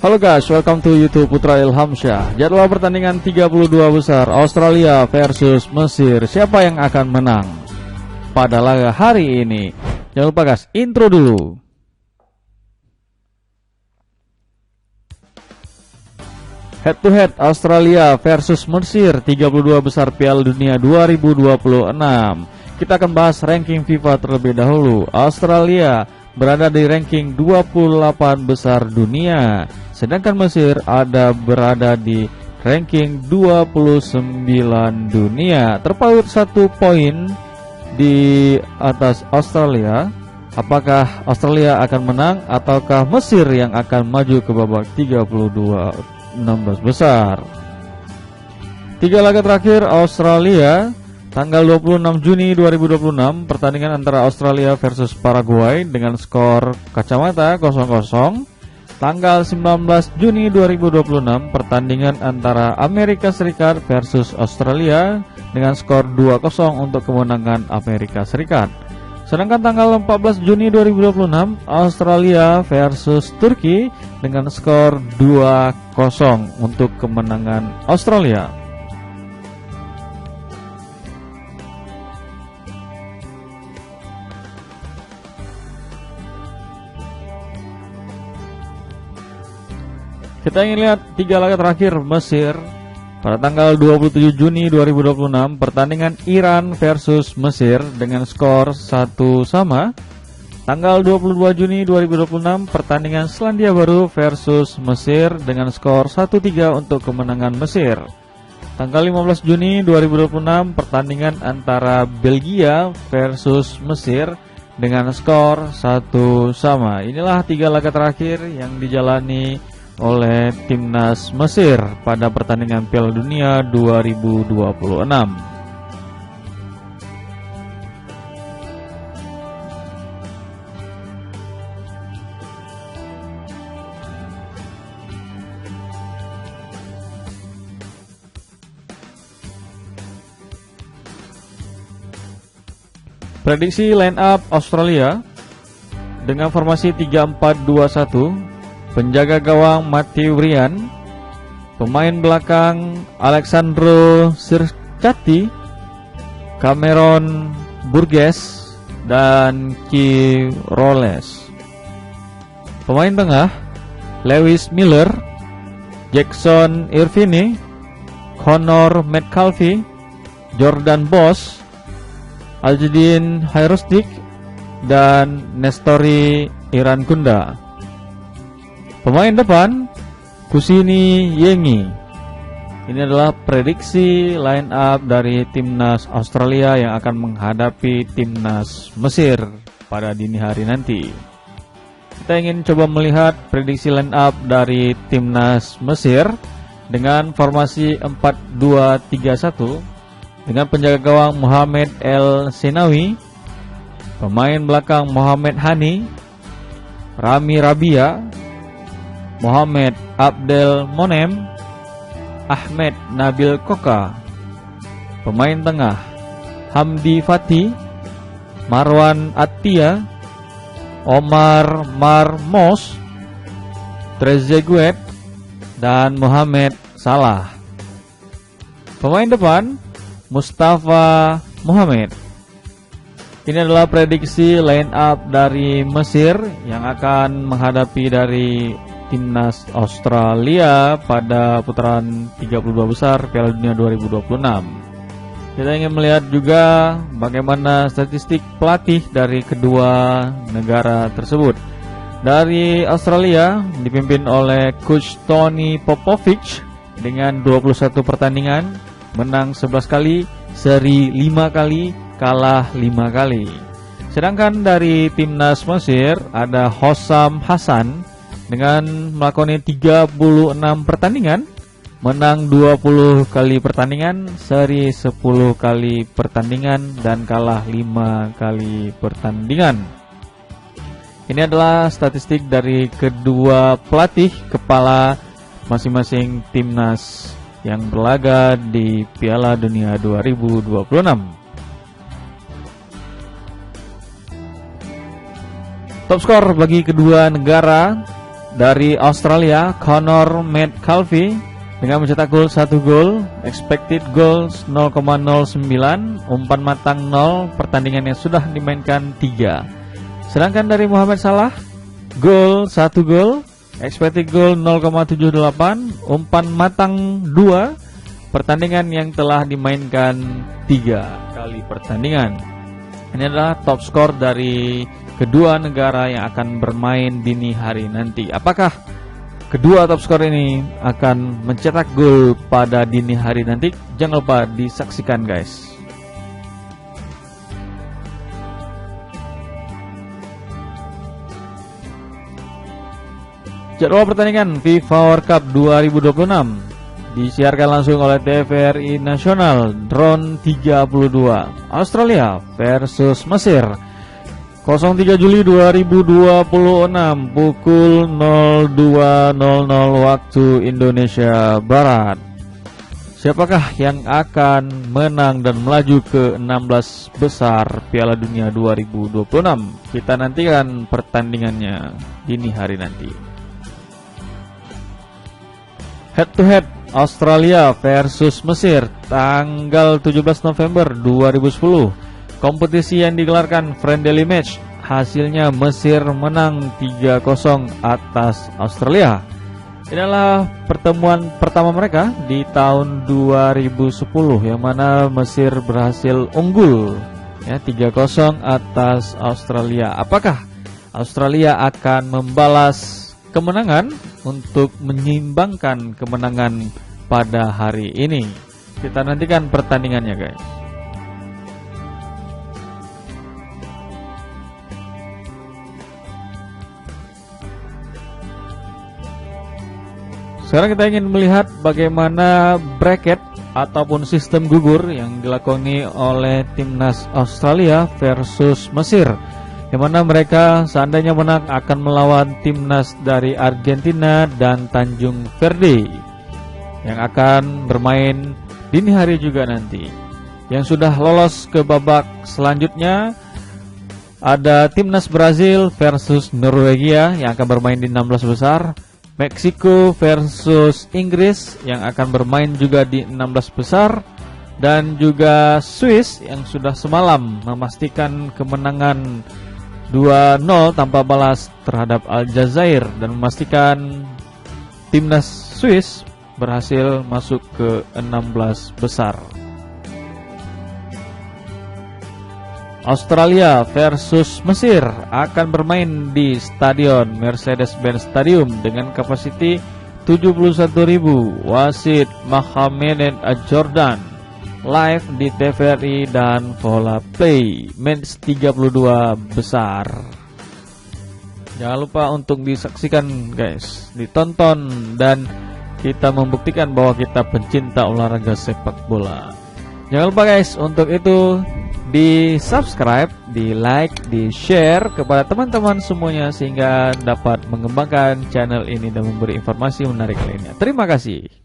Halo guys, welcome to YouTube Putra Ilhamsyah. Jadwal pertandingan 32 besar Australia versus Mesir. Siapa yang akan menang pada laga hari ini? Jangan lupa guys, intro dulu. Head to head Australia versus Mesir 32 besar Piala Dunia 2026. Kita akan bahas ranking FIFA terlebih dahulu. Australia berada di ranking 28 besar dunia, sedangkan Mesir berada di ranking 29 dunia. Terpaut 1 poin di atas Australia. Apakah Australia akan menang ataukah Mesir yang akan maju ke babak 32 16 besar? 3 laga terakhir Australia. Tanggal 26 Juni 2026, pertandingan antara Australia versus Paraguay dengan skor kacamata 0-0. Tanggal 19 Juni 2026, pertandingan antara Amerika Serikat versus Australia dengan skor 2-0 untuk kemenangan Amerika Serikat. Sedangkan tanggal 14 Juni 2026, Australia versus Turki dengan skor 2-0 untuk kemenangan Australia. Kita ingin lihat 3 laga terakhir Mesir pada tanggal 27 Juni 2026, pertandingan Iran versus Mesir dengan skor 1-1. Tanggal 22 Juni 2026, pertandingan Selandia Baru versus Mesir dengan skor 1-3 untuk kemenangan Mesir. Tanggal 15 Juni 2026, pertandingan antara Belgia versus Mesir dengan skor 1-1. Inilah 3 laga terakhir yang dijalani oleh timnas Mesir pada pertandingan Piala Dunia 2026. Prediksi line up Australia dengan formasi 3-4-2-1. Penjaga gawang Matthew Ryan, pemain belakang Alexandro Sircati, Cameron Burgess, dan Ki Roles. Pemain tengah Lewis Miller, Jackson Irvine, Connor Metcalfe, Jordan Boss, Aljidin Hairostik, dan Nestori Irankunda. Pemain depan Kusini Yengi. Ini adalah prediksi line up dari timnas Australia yang akan menghadapi timnas Mesir pada dini hari nanti. Kita ingin coba melihat prediksi line up dari timnas Mesir dengan formasi 4-2-3-1 dengan penjaga gawang Mohamed El Senawi, pemain belakang Mohamed Hani, Rami Rabia, Mohamed Abdel Monem, Ahmed Nabil Koka. Pemain tengah Hamdi Fati, Marwan Attia, Omar Marmos, Trezeguet, dan Mohamed Salah. Pemain depan Mustafa Mohamed. Ini adalah prediksi line up dari Mesir yang akan menghadapi dari timnas Australia pada putaran 32 besar Piala Dunia 2026. Kita ingin melihat juga bagaimana statistik pelatih dari kedua negara tersebut. Dari Australia dipimpin oleh coach Tony Popovic dengan 21 pertandingan, menang 11 kali, seri 5 kali, kalah 5 kali. Sedangkan dari timnas Mesir ada Hossam Hassan dengan melakoni 36 pertandingan, menang 20 kali pertandingan, seri 10 kali pertandingan, dan kalah 5 kali pertandingan. Ini adalah statistik dari kedua pelatih kepala masing-masing timnas yang berlaga di Piala Dunia 2026. Top skor bagi kedua negara dari Australia, Connor Metcalfe dengan mencetak gol 1 gol, expected goals 0,09, umpan matang 0, pertandingan yang sudah dimainkan 3. Sedangkan dari Mohamed Salah, gol 1 gol, expected goal 0,78, umpan matang 2, pertandingan yang telah dimainkan 3 kali pertandingan. Ini adalah top skor dari kedua negara yang akan bermain dini hari nanti. Apakah kedua top skor ini akan mencetak gol pada dini hari nanti? Jangan lupa disaksikan, guys. Jadwal pertandingan FIFA World Cup 2026 disiarkan langsung oleh TVRI Nasional. Drone 32, Australia versus Mesir, 03 Juli 2026 pukul 02.00 waktu Indonesia Barat. Siapakah yang akan menang dan melaju ke 16 besar Piala Dunia 2026? Kita nantikan pertandingannya dini hari nanti. Head to head Australia versus Mesir tanggal 17 November 2010. Kompetisi yang digelarkan friendly match, hasilnya Mesir menang 3-0 atas Australia. Inilah pertemuan pertama mereka di tahun 2010 yang mana Mesir berhasil unggul ya 3-0 atas Australia. Apakah Australia akan membalas kemenangan untuk menyimbangkan kemenangan pada hari ini? Kita nantikan pertandingannya, guys. Sekarang kita ingin melihat bagaimana bracket ataupun sistem gugur yang dilakoni oleh timnas Australia versus Mesir, yang mana mereka seandainya menang akan melawan timnas dari Argentina dan Tanjung Verde yang akan bermain dini hari juga nanti. Yang sudah lolos ke babak selanjutnya ada timnas Brazil versus Norwegia yang akan bermain di 16 besar, Meksiko versus Inggris yang akan bermain juga di 16 besar, dan juga Swiss yang sudah semalam memastikan kemenangan 2-0 tanpa balas terhadap Aljazair dan memastikan timnas Swiss berhasil masuk ke 16 besar. Australia versus Mesir akan bermain di Stadion Mercedes-Benz Stadium dengan kapasiti 71.000. Wasit Mohamed Jordan. Live di TVRI dan Vola Play. Match 32 besar. Jangan lupa untuk disaksikan, guys, ditonton, dan kita membuktikan bahwa kita pencinta olahraga sepak bola. Jangan lupa, guys, untuk itu di subscribe, di like, di share kepada teman-teman semuanya sehingga dapat mengembangkan channel ini dan memberi informasi menarik lainnya. Terima kasih.